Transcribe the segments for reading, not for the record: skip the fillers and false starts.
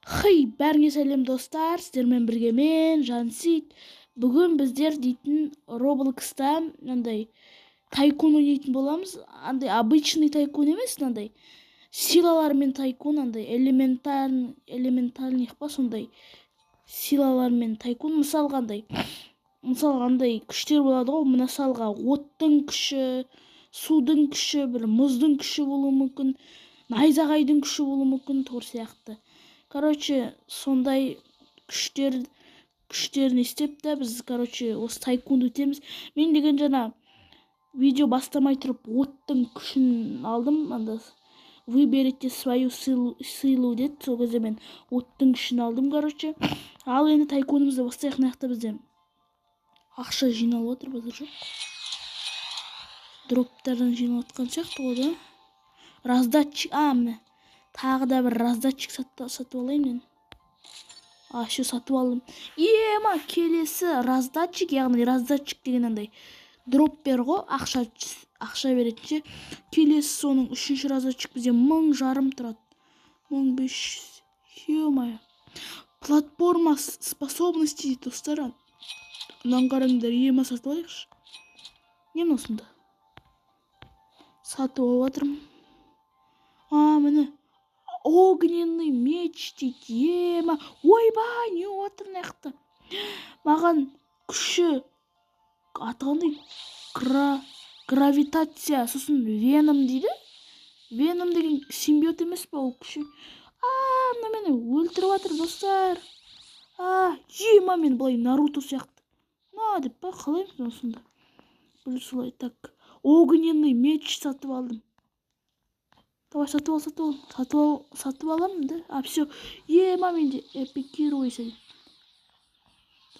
Хей, бәріңе сәлем достар, сіздермен бірге мен, Жансит. Бүгін біздер дейтін Roblox'та мынандай тайкун ойнайтын боламыз. Андай обычный тайкун емес, мынандай силалармен тайкун, андай элементальный па сондай силалармен тайкун. Мысалға андай күштер болады ғой, мысалға оттың күші, судың күші, бір мұздың күші болуы мүмкін, найзағайдың күші болуы мүмкін, тор сияқты. Короче, сондай күштерін істеп та біз, осы тайкунды өтеміз. Мен деген жаңа видео бастамай тұрып оттың күшін алдым. Анда выберите свою силу деді. Сол кезде мен оттың күшін алдым, Ал енді тайкунымызды бастайық. Мына бізде ақша жиналып отыр, жоқ. Дроптардан жиналып жатқан сияқты ғой, да? Раздатчик, міне. Тағы да бір раздатчик сатып алайын мен. Еще сатып алдым. Ема, келесі раздатчик, яғни раздатчик деген андай дроппер ғой, ақша беретін. Келесі соның үшінші раздатчик бізде 1000 жарым тұрады. 1500. Ема. Платформа способности дейді достар. Мынаны қараңдар, ема сатып алайықшы. Не осында? Сатып алып жатырмын. Міне. Огненный меч дейді, ема. Ойбай, не отыр мына маған күші атқандай гравитация, сосын веном дейді. Веном деген симбиот емес па ол күші? Мына мені өлтіріп жатыр достар. Ема, мен былай Наруто сияқты. Деп па, қалаймыз осында. Бір солай, так. Огненный меч сатып алдым. Давай, сатып аламын да. Все. Ема, менде эпикируйся.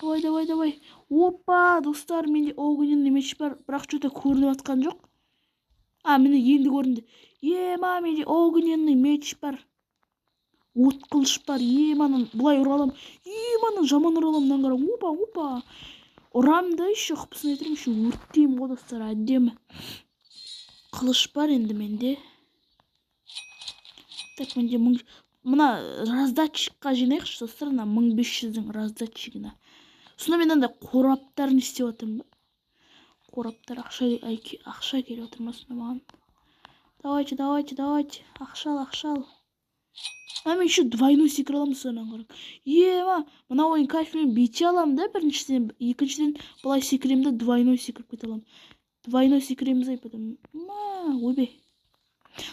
Давай. Опа, достар, менде огненный меч бар. Бірақ что-то көрініп атқан жоқ. Міне енді көрінді. Ема, менде огненный меч бар. От қылыш бар. Еманың бұлай ұралам. Еманың жаман ұралам. Мынаны қара. Опа. Ұрам да еще қыпысын етірім. Еще өрттеймін ғой достар. Әдемі. Қылыш бар енді менде. Так, менде мына раздатчикқа жинайықшы достар. 1500-дің раздатчигіне. Сонда мен анда қораптарын істеп отырмын ба? Қораптар ақша келіп отырмасын маған. Давайте. Ақша ал. Мен еще двойной секір аламын сонан қарап. Ема, мына ойын кайфымен бейте аламын да, біріншіден. Екіншіден бұлай секіремді, двойной секіріп кете аламын. Двойной секіреміз потом. Ойбай.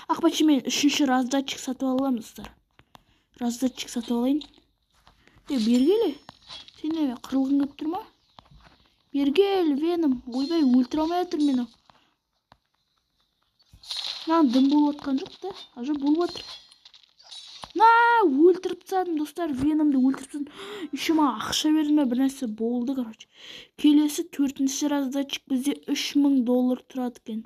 Ақпатшы, мен үшінші раздатчик сатып аламын достар. Раздатчик сатып алайын. Бергелі. Сен не қырылғың кеп тұр ма? Бергел, веном. Ойбай, өлтіре алмай жатыр мені. Дым болып атқан жоқ та. Ажа болып атыр. Өлтіріп тастадым достар. Веномды өлтіріп тастадым. Еще маған ақша берді, бір нәрсе болды, Келесі 4-ші раздатчик бізде $3000 тұрады екен.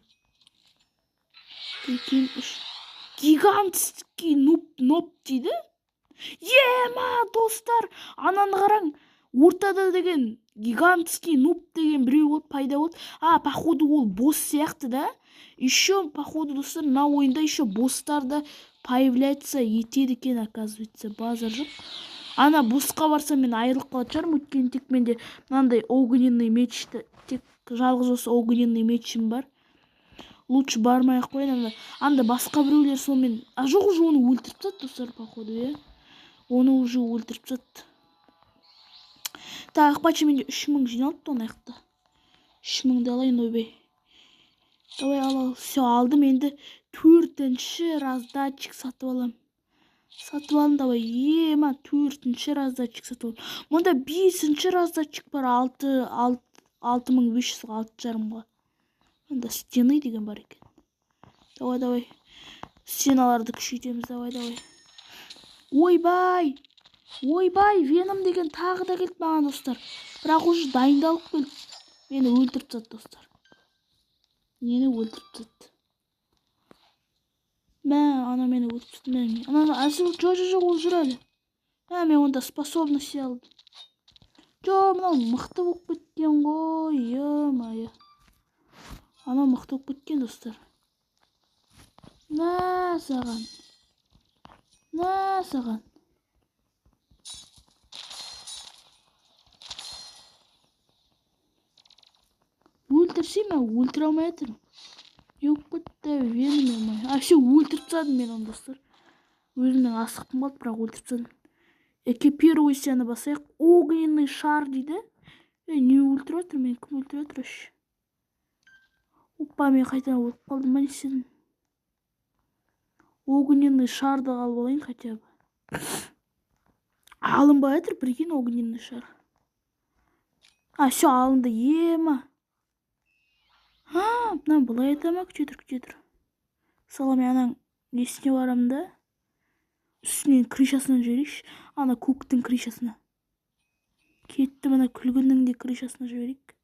Гигантский ноп дейді. Ема, достар, ананы қараң. Ортада деген гигантский нуб деген біреу болды, пайда болды. Походу ол босс сияқты да. Еще, походу, достар, на ойында еще босстар да появляется етеді екен, оказывается, базар жоқ. Ана боссқа барсам мен айырылып қалатын шығармын, өйткені тек менде мынандай огненный мечті, тек жалғыз осы огненный мечім бар. Лучше бармай-ақ қояйын. Анда басқа біреулер сонымен. Жоқ, уже оны өлтіріп тастады, достар, походу, Оны уже өлтіріп тастады. Так, Ақпатшы, менде 3000 жиналыпты оны аяқта. 3000-ды алайын, ойбай. Давай, ал. Все, алдым. Енді 4-ші раздатчик сатып алам. Давай. Ема, 4-ші раздатчик сатып алам. Мұнда 5-ші раздатчик бар. 6500, 6,5-ға. Мұнда стены деген бар екен. Давай. Стеналарды күшейтеміз. Давай. Ойбай, веном деген тағы да келді маған, достар. Бірақ уже дайындалып келді. Мені өлтіріп тастады, достар. Мені өлтіріп тастады. Ана мені өлтіріп тастады. Жоқ, ол жүр әлі. Мен онда способность алдым. Мынау мықты болып кеткен ғой. Ема. Ана мықты болып кеткен, достар. Саған. көрсей ме өлтіре алмай жатырмын. Yok кетті веніме ма. Все өлтіріп тастадым мен оны достар. Өзімнің асықтым қалды, бірақ өлтіріп тастадым. Экипируйсяны басайық. Огненный шар дейді. Не өлтіріп жатыр мен? Кім өлтіріп жатыр аш? Опа, мен қайтадан өліп қалдым ма не істедім? Огненный шарды алып алайын хотя бы. Алынбай жатыр, прикинь, огненный шар. Все алынды, ема. Мына былай айтама, күчетір. Сала мен анаң несіне барам да? Үстінен крышасынан жіберейікші. Ана көктің крышасына. Кетті мына күлгіннің де крышасына жіберейік.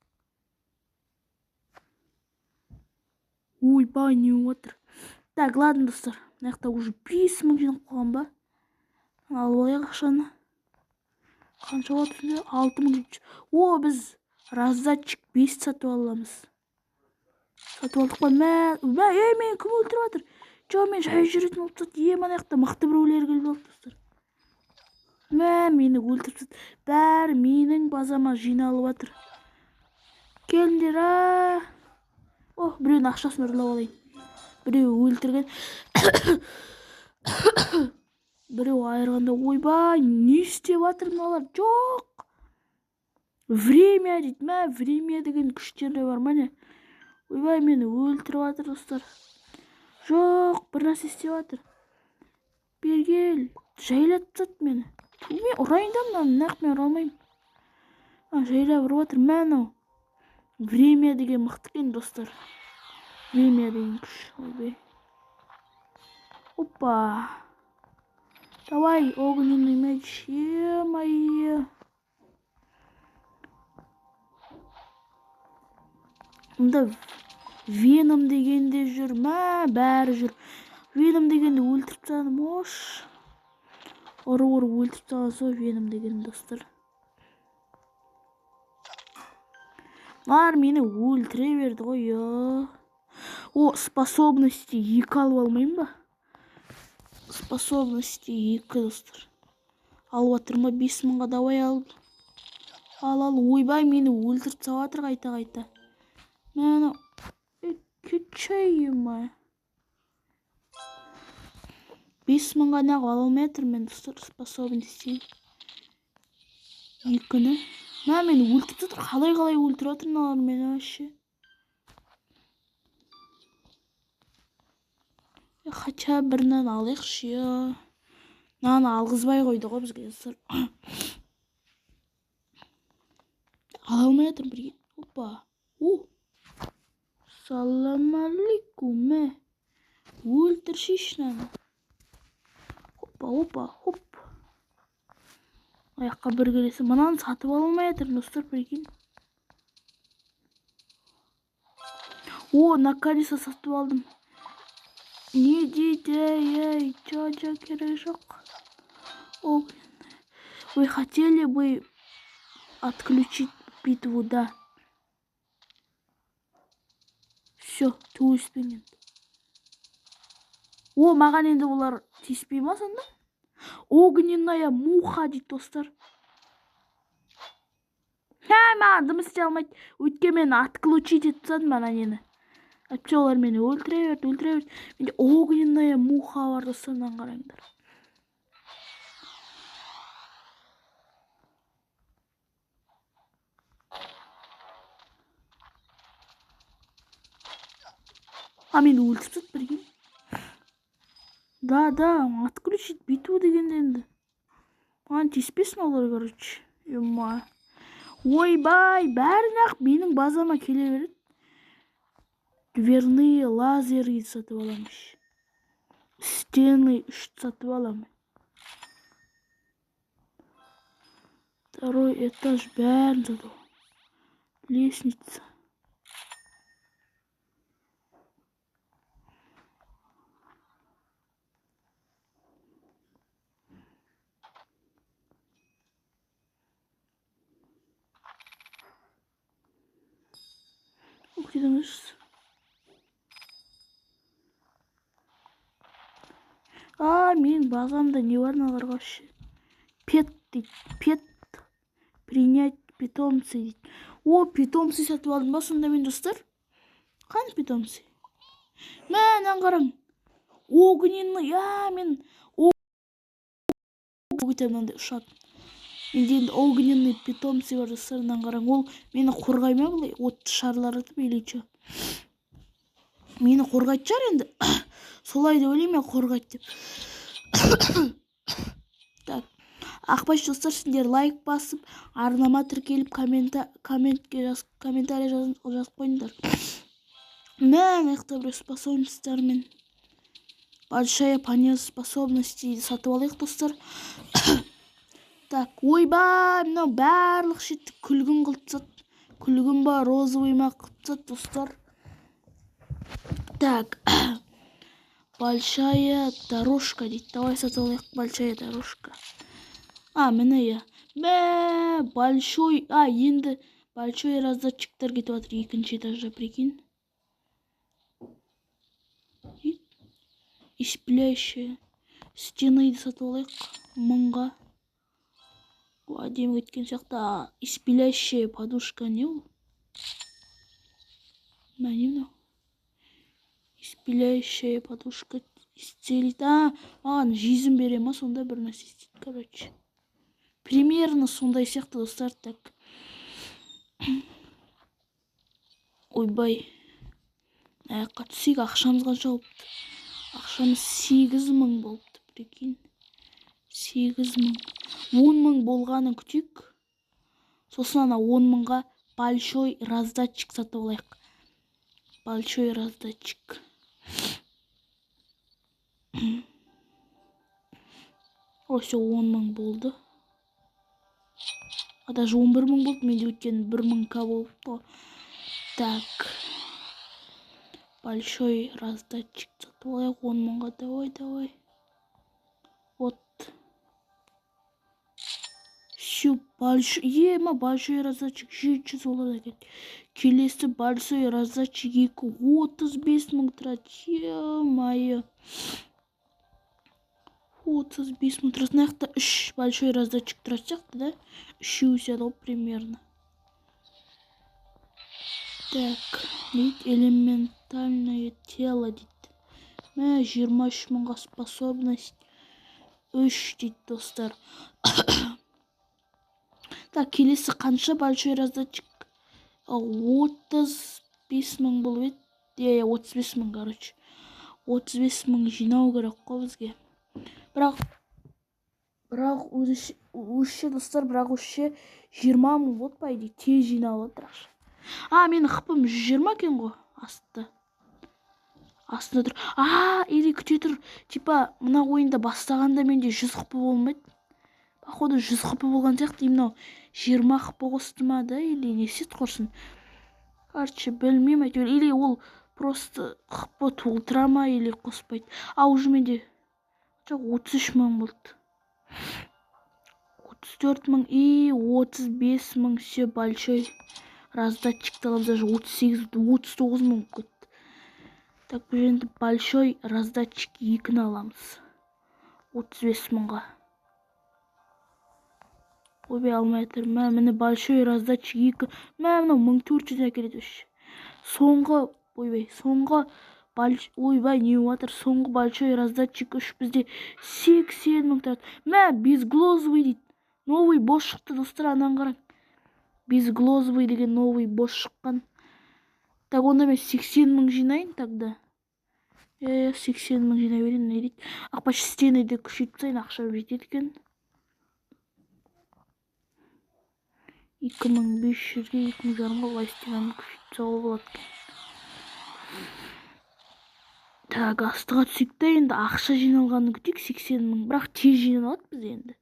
Ойбай, не отыр. Так, ладно, достар. Мынаяқта уже 5000 жинап қойған ба? Алып алайық ақшаны. Қанша отыр? 6000. О, біз раздатчик 5 сатып аламыз. Сатып алдық па? Мен кім өлтіріп жатыр? Мен жай жүретін болып тұрды. Мына жақта мықты біреулер келіп алды достар. Мені өлтіріп тұрды. Бәрі менің базама жиналып жатыр. Келдер, біреудің ақшасын ұрлап алайын. Біреу өлтірген. Біреу айырғанда, ойбай, не істеп жатыр мыналар? Жоқ. Время дейді ме? Время деген күштерде бар ма не? Ойбай, мені өлтіріп жатыр достар. Жоқ, бір нәрсе істеп жатыр. Бергел, жайлап тастады мені. Мен ұрайын да мынаны, нақ мен ұра алмаймын. Жайлап ұрып жатыр. Мәні время деген мықты екен достар. Время деген күш. Ойбай. Опа. Давай, огненный меч. Е-мое. Мұнда Веном дегенде жүр, бәрі жүр. Веном дегенде өлтіріп тастадым, ош. Ұры өлтіріп тастаған сол Веном деген достар. Бар мені өлтіре берді ғой. Способности 2 алып алмайым ба? Способности 2 достар. Алып атырма 5000-ға давай алып. Ал, ойбай, мені өлтіріп тастап жатыр қайта. Мәні кетшейім. 5000-ға нақ ала алмай жатыр мен достар, способности 2-ні. Мені өлтіріп жатыр. Қалай өлтіріп жатыр мыналар мені вообще. Хотя бірінен алайықшы. Наны алғызбай қойды ғой бізге достар. Ала алмай жатыр бірге. Опа. Салам алейкум. Өлтіршейші наны. Опа. Аяққа бір келесі. Мұнаны сатып алмай жатыр достар, прикинь. Наконец-то сатып алдым. Не дейді, ча керек жоқ. Вы хотели бы отключить битву, да? Все, түйіспенген. Маған енді олар тиіспей ма сонда? Огненная муха дейді достар. Маған дым істей алмайды. Өткен мені отключить етіп тастадым ана нені. Әйтпесе олар мені өлтіре берді. Менде огненная муха бар достардан қараңдар. Мені өлтіріп тастады бірген. Да, отключить битву дегенде енді. Маған тиіспесін олар, короче. Ойбай, бәрін-ақ менің базама келе береді. Дверные лазеры сатып аламыз. Стены 3 сатып аламыз. 2 этаж бәрін сатып аламыз. Лестница. Okudunuz. Мен базамда не бар мыналарға вообще? Пет дейді. Пет. Принять питомцы дейді. Питомцы сатып алдым ба сонда мен достар? Қаны питомцы? Мәнен қараң. Огненный, мен огненный ұшады. Менде енді огненный питомцы бар сырынан қараң. Ол мені қорғай ма бұлай? Отты шарлар атып елейші. Мені қорғайды жар енді. Солай деп ойлаймын мен қорғайды деп. Так. Ақбаш достар, сендер лайк басып, арнама тіркеліп, комментарий жазып қойыңдар. Мен аяқта бір способностьтармен большая панель способности сатып алайық достар. Так, ойбай, мынау барлық шетті күлгін қылтсат. Күлгін ба, розовый ма қылтсат достар. Так, большая дорожка дейді. Давай сатып алайық, большая дорожка. Міне я. Большой, енді большой раздатчиктар кетіп жатыр екінші этажда, прикинь. Испляющая стены сатып алайық 1000-ға. Әдемі кеткен сияқты. Испляющая подушка не ол? Мәне мынау. Испляющая подушка исцелит. Маған жизнь бере ма, сонда бір нәрсе істейді, короче. Примерно сондай сияқты достар. Так. Ойбай. Аяққа түсейік, ақшамыз қанша болыпты? Ақшамыз 8000 болыпты, прикинь. 8000. 10.000 болғанын күтейік. Сосын ана 10.000-ға большой раздатчик сатып алайық. Большой раздатчик. Осы 10.000 болды. Даже 11.000 болды. Менде өткен 1000-ка болыпты. Так. Большой раздатчик сатып алайық 10.000-ға. Давай. Вот. Все, большой раздатчик 700 доллар екен. Келесі большой раздатчик 35.000 тұрады. Е-мое. 35.000 тұрады. Наяқта 3 большой раздатчик тұрады сияқты, да? 3 сәді примерно. Так, элементальное тело дейді. 23.000-ға способность 3 дейді достар. Так, келесі қанша большой раздатчик? 35.000 бұл бет. 35.000, короче. 35.000 жинау керек қой бізге. Бірақ өзше достар, бірақ өзше 20.000 болды байды. Тез жинау отыр ақша. Менің қыпым 120 екен ғой. Астында тұр. Или күте тұр. Типа, мына ойында бастағанда менде 100 қыпы болмайды. Походу 100 қыпы болған сияқты. Именно 20 қыпы қосты ма, да? Или не сет қорсын. Короче, білмеймін әйтеуір. Или ол просто қыпы толтыра ма, или қоспайды. Уже менде 33.000 болды. 34.000 и 35.000 все большой раздатчик алып, даже 39.000 кетті. Так, бұл енді большой раздатчик 2-ні аламыз. 35.000-ға. Ойбай алмай атыр. Міне большой раздатчик 2. Мынау 1400 әкеледі өші. Ойбай не отыр. Соңғы большой раздатчик 3 бізде 80.000 тұрады. Безглозовый дейді. Новый бос шықты достар, анан қараң. Безглозовый деген новый бос шыққан. Так, онда мен 80.000 жинайын тогда. 80.000 жинай берейін, не дейді. Ақбаш стены де күшейтіп сайын, ақша жетеді екен. 2500-ге 2.500-ға лай стенаны күшейтіп сауы болады. Так, астыға түсікті енді ақша жиналғанын күтейік 80.000. Бірақ тез жиналады біз енді.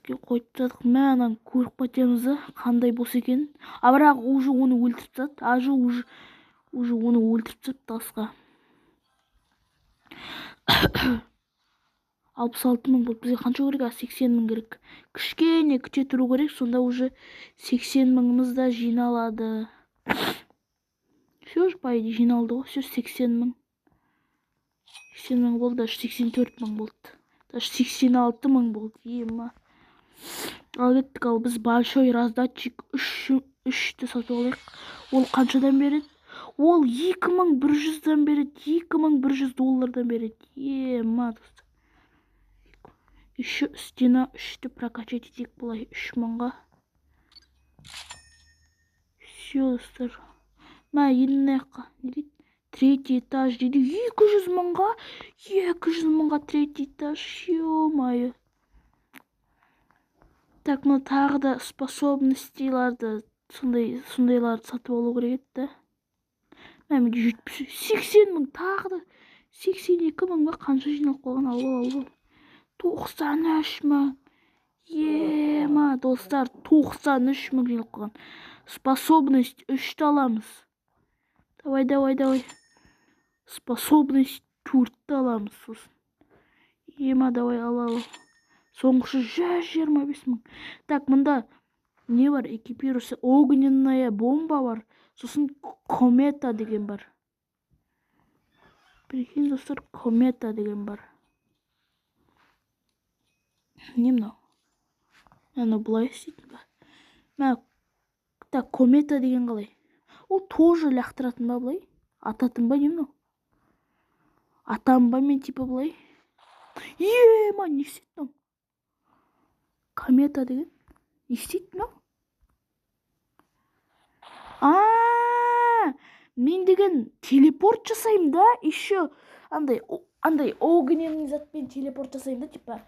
Қойып тадық. Мәнан көріп қатемізді қандай бос екен. Бірақ уже оны өлтіріп тады. Уже оны өлтіріп тады тасқа. 66.000 болды. Бізге қанша керек? 80.000 керек. Кішкене күте тұру керек. Сонда уже 80.000-ымыз да жиналады. Все же пайды жиналды ғой. Все 80.000. 80.000 болды. Даже 84.000 болды. Даже 86.000 болды. Ема. Ал кеттік. Ал біз большой раздатчик 3-ті сатып алайық. Ол қаншадан береді? Ол 2100-дан береді, $2100 береді. Ема, достар. Еще стена 3-ті прокачать етек бұлай 3000-ға. Все, достар. Мә, енді наққа. Не дейді? Третий этаж дейді. 200 000-ға. 200 000-ға третий этаж. Ё-майы. Так, мына тағы да способностиларды сондайларды сатып алу керек еді. Мен 80 000 тағы да 82 000 ба қанша жиналып қалған. Алып. 93 000. Ема, достар, 93 000 жиналып қалған. Способность 3-ті аламыз. Давай. Способность 4-ті аламыз сосын. Ема, давай алалы. Соңғышы 125 000. Так, мында не бар? Экипируется огненная бомба бар. Сосын комета деген бар. Прикинь, достар, комета деген бар. Не мынау? Ана бұлай істейтін ба? Мә, так, комета деген қалай? Ол тоже лақтыратын ба бұлай? Ататын ба не мынау? Атан ба мен типа бұлай? Ема, не істейді мынау? Комета деген? Не істейді мынау? Мен деген телепорт жасаймын да, еще андай огненный затпен телепорт жасаймын да, типа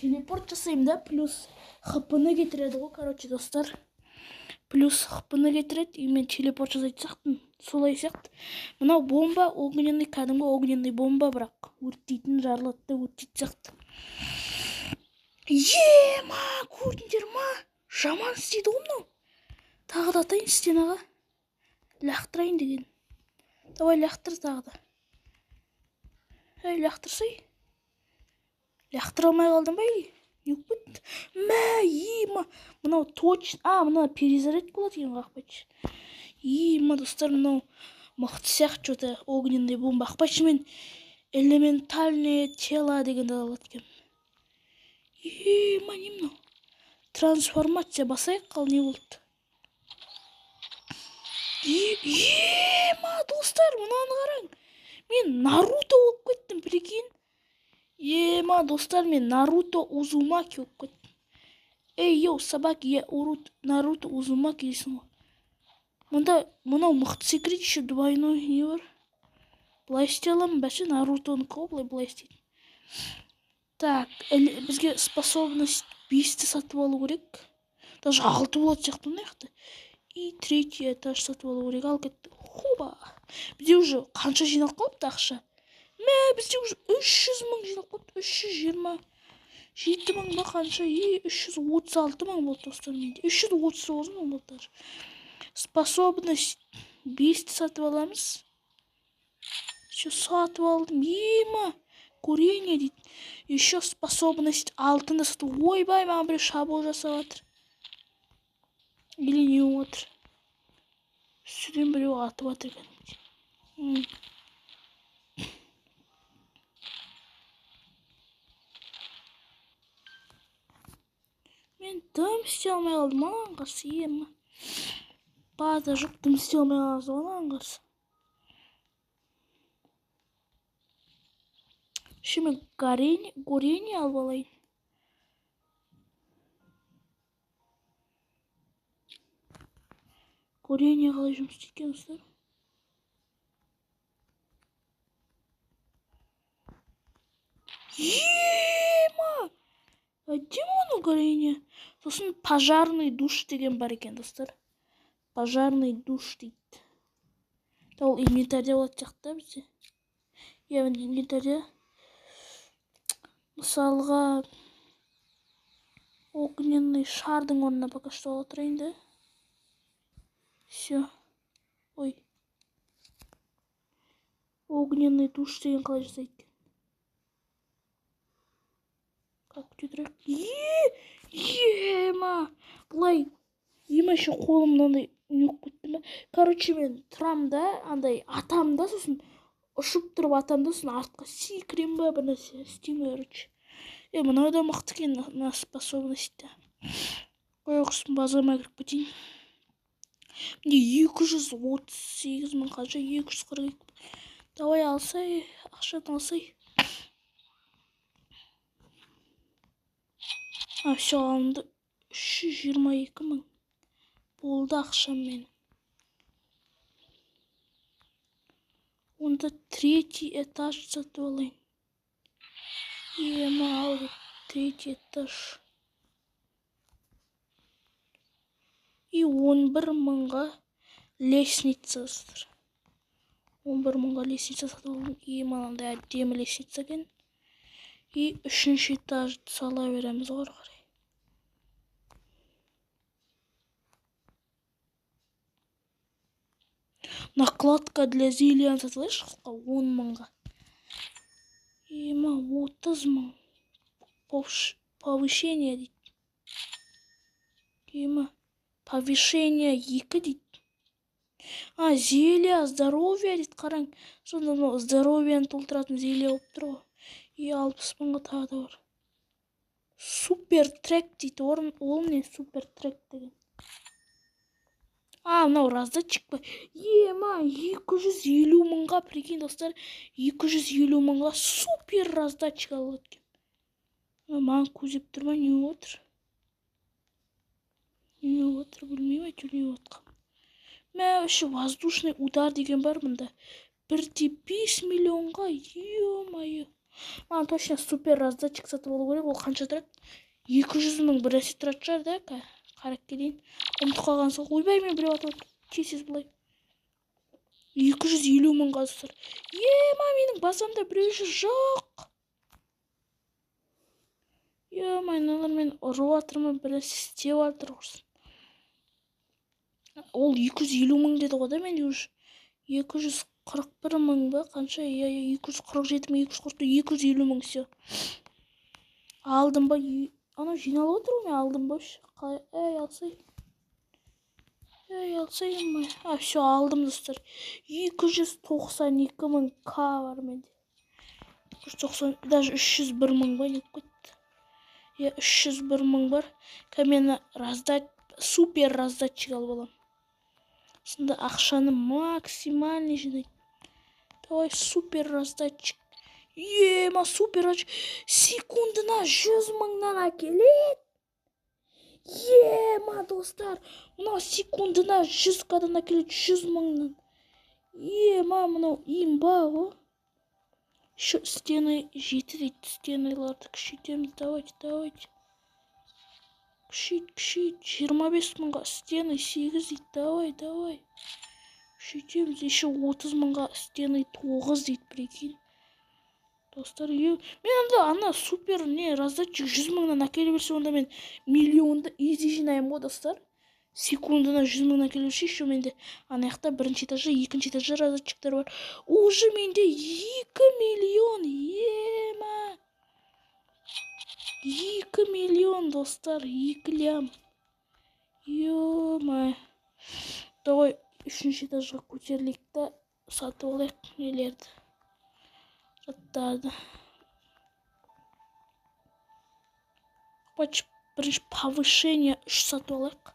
телепорт жасаймын да, плюс хпны кетіреді ғой, короче, достар. Плюс хпны кетіреді, и мен телепорт жасайтын сияқтымын. Солай сияқты. Мынау бомба, огненный, кәдімгі огненный бомба, бірақ өрттейтін, жарылатты, өрттейтін сияқты. Ема, көрдіңдер ма? Жаман істейді ғой мынау. Тағы да атайын стенаға. Лақтырайын деген. Давай лақтыр тағы да. Лақтырсай. Лақтыра алмай қалдым ба? Не өкпет? Мә, ема. Мынау точно. Мынау перезарядка болады екен қақпайшы. Ема, достар, мынау мықты сияқты что-то огненный бомба. Қақпайшы мен элементальное тело дегенді алады екен. Ема, не мынау? Трансформация басайық, қал не болды? Ема, достар, мынаны қараң. Мен Наруто болып кеттім, прикинь. Ема, достар, мен Наруто Узумаки болып кеттім. Йоу, собаки, я Наруто Узумаки дейсің ғой. Мында, мынау мықты секрет, еще двойной не бар. Бұлай істей аламын, бәші Нарутоны қой, бұлай істейді. Так, бізге способность 5-ті сатып алу керек. Даже 6 болады сияқты мынаяқты. И 3-й этаж сатып алу керек. Ал кетті. Хоба. Бізде уже қанша жинап қалыпты ақша? Мә, бізде уже 300 000 жинап қалыпты. 327 000 ба қанша? 336 000 болды, достар менде. 339 000 болды даже. Способность 5-ті сатып аламыз. Еще сатып алдым. Ема. Курение дейді. Еще способность 6-ны сатып. Ойбай, маған бір шабуыл жасап жатыр. Или не отыр. Үстіден біреу атып жатыр екен. Мен дым істей алмай қалдым, анан қарсы ема. База жоқ, дым істей алмай қалдым, анан қарсы. Еще мен горение алып алайын. Горение қалай жұмыс істейді екен, достар? Ема! Әдемі оны горение. Сосын пожарный душ деген бар екен, достар. Пожарный душ дейді. Ол инвентарьда болады жақта бізде. Инвентарьда. Мысалға огненный шардың орнына пока что отырайын да. Все. Ой. Огненный душ деген қалай жасайды екен? Как түйдірек? Ема! Бұлай. Ема еще қолымнан нөк көттім ба? Короче, мен тұрам да, андай атам да, сосын ұшып тұрып атам да, сосын артқа секірем ба, бір нәрсе істеймін, короче. Мынау да мықты екен на способность. Қой оқысын, базама кіріп кетейін. міне 238 мың қанша, 242. Давай алсай, ақшаны алсай. Все алынды. 322 мың. Болды ақшам мен. Онда третий этаж сатып алайын. Ал третий этаж. И 11 мыңға лестница. 11 мыңға лестница сатып алдым. Мынандай әдемі лестница екен. И 3-ші этажды сала береміз ғой қарай. Накладка для зелиян сатып алайыншы 10 мыңға. 30 мың. Повышение дейді. Повышение 2 дейді. Зелия, здоровье дейді, қараң. Сонда здоровьяны толтыратын зелия болып тұр ғой. 60 мыңға тағы да бар. Супер трек дейді. Ол не супер трек деген. Мынау раздатчик па? 250 мыңға, прикинь, достар. 250 мыңға супер раздатчик алып өткен. Маған көзеп тұрма, не отыр? Не отыр, білмейм, әйтеуір не отқан. Вообще воздушный удар деген бар мұнда. 1,5 миллионға, ё-моё. Маған точно супер раздатчик сатып алу керек. Ол қанша тұрады? 200 мың бір әсе тұрады шығар, да? Қарап келейін. Ұмытып қалған сол. Ойбай, мен біреу атып тез былай. 250 мыңға достар. Менің басамда біреу жоқ. Мыналар мен ұрып атырмын, бір әсе істеп атыр құрсын. Ол 250 мың деді ғой да, мен уже 241 мың ба, қанша? 247 мың, 250 мың, все. Алдым ба? Ана жиналып отыр, мен алдым ба? Алсай. Все, алдым достар. 292 мың К бар менде. 290, даже 301 мың ба, не кетті. 301 мың бар. Мен супер раздатчик алып алам. Сонда ақшаны максимальный жинайды. Давай супер раздатчик. Супер раздатчик. Секундына 100 мыңнан әкелет. Достар. Мына секундына 100 қадан әкелет, 100 мыңнан. Мынау имба ғой. Стены жеті дейді. Стеналарды күшейтеміз. Давайте. Күшейт. 25 мыңға стены 8 дейді. Давай. Күшейтеміз. Еще 30 мыңға стены 9 дейді, прикинь. Достар, мен ана супер раздатчик 100 мыңнан әкеле берсе, онда мен миллионды изи жинайым ғой, достар. Секундына 100 мыңнан әкеле берсе, еще менде анаяқта бірінші этажда, екінші этажда раздатчиктер бар. Уже менде 2 миллион. 2 миллион, достар, 2 лям. Давай 3-ші этажға көтерілейік та сатып алайық нелерді. Заттарды. Бірінші повышение 3 сатып алайық.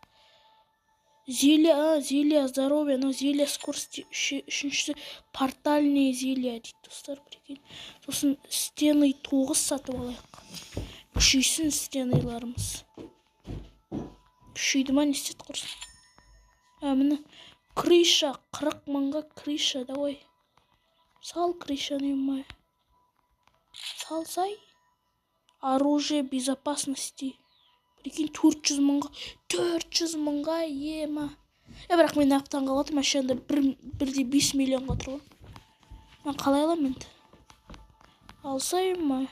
Зелья здоровья, но зелья скорости. 3-шісі портальные зелья дейді, достар, прикинь. Сосын стены 9 сатып алайық. Күшейсін стеналарымыз. Күшейді ма, не істет құрсын? Міне крыша 40 мыңға крыша. Давай сал крышаны. Салсай. Оружие безопасности. Прикинь, 400 мыңға. Бірақ мен аптан қалатым, ашында 1,5 миллионға тұрған. Мен қалай алам енді? Алсай ма?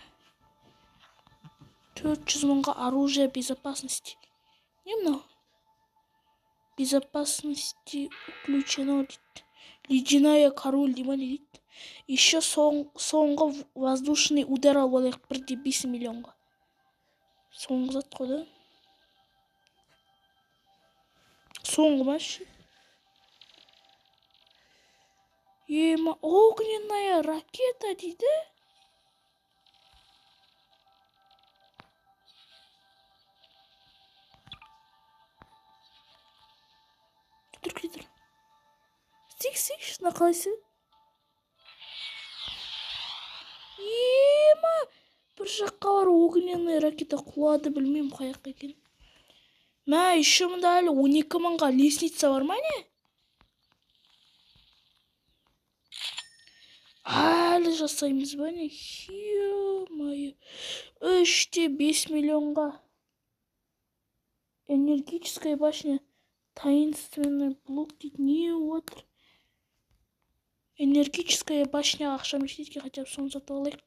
400 мыңға оружие безопасности. Не мынау? Безопасности включено дейді. Ледяная король дейма не дейді. Еще соңғы воздушный удар алып алайық 1,5 миллионға. Соңғы зат қой да. Соңғы машин. Огненная ракета дейді. тексейші, сына қалайсың? Ема, бір жаққа бар огненный ракета құлады, білмеймін қаяққа екен. Мә, еще мында әлі 12 мыңға лестница бар ма не? Әлі жасаймыз ба не? Ё-моё. 3-5 миллионға. Энергическая башня. Таинственный блок дейді. Не отыр? Энергическая башня ақшам жетеді, хотя бы соны сатып алайық.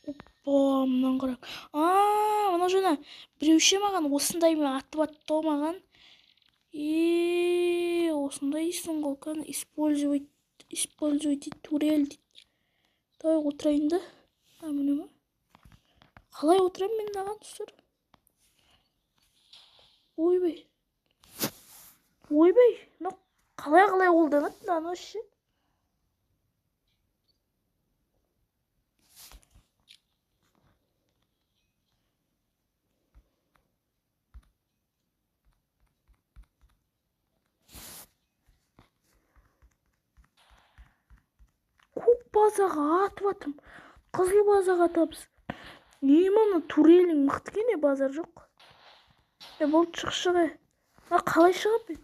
Опа, мынаны қарап. Мына жаңа біреуше маған осындай мен атып атты маған. Осындайсың ғой, кәні используйте турель дейді. Давай отырайын да. Міне ма? Қалай отырам мен мынаған, достар? Ойбай. Қалай қолданады мынаны ше? Көк базаға атып атым. Қызыл базаға атамыз. Мына турелің мықты екен, базар жоқ. Болды, шық. Қалай шығып?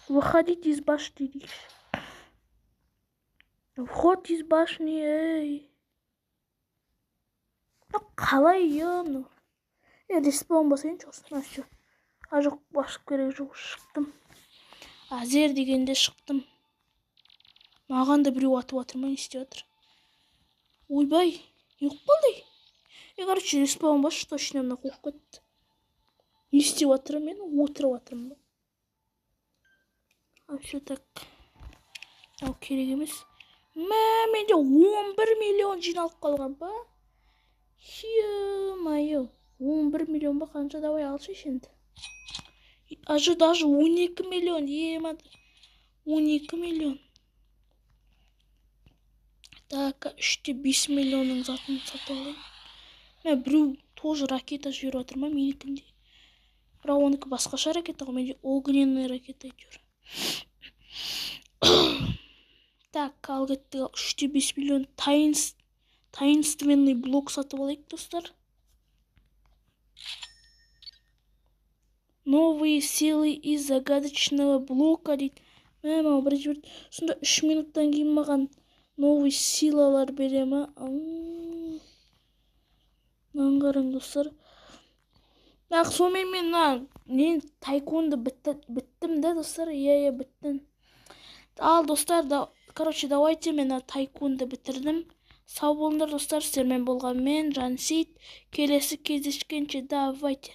Выходить из башни дейші. Вход из башни, ей. Қалай ем? Респаун басайын жоқсын. Жоқ, басып керек жоқ, шықтым. Азер дегенде шықтым. Маған да біреу атып атыр ма, не істеп атыр? Ойбай, не болды? Короче, респаун баш, точно мына қоқып кетті. Не істеп атыр мен? Отырып атырмын ба? Все так. Керек емес. Менде 11 миллион жиналып қалған ба? Ё-моё, 11 миллион ба, қанша? Давай алшыш енді. Даже 12 миллион, ема. 12 миллион. Так, 3-5 миллионның затын сатып алайын. Біреу тоже ракета жіберіп отыр ма менікінде? Бірақ оныкі басқаша ракета ғой, менде огненный ракета жүр. Так, ал кеттік, 3-5 миллион таинственный блок сатып алайық, достар. Новые силы из загадочного блока дейді. Бір жіберді. Сонда 3 минуттан кейін маған новый силалар бере ма? Қараң, достар. Сонымен мен тайконды біттім да, достар. Біттім. Ал, достар, короче, давайте мен тайконды бітірдім. Сау болыңдар, достар, сіздермен болған мен Жансейіт. Келесі кездескенше, давайте.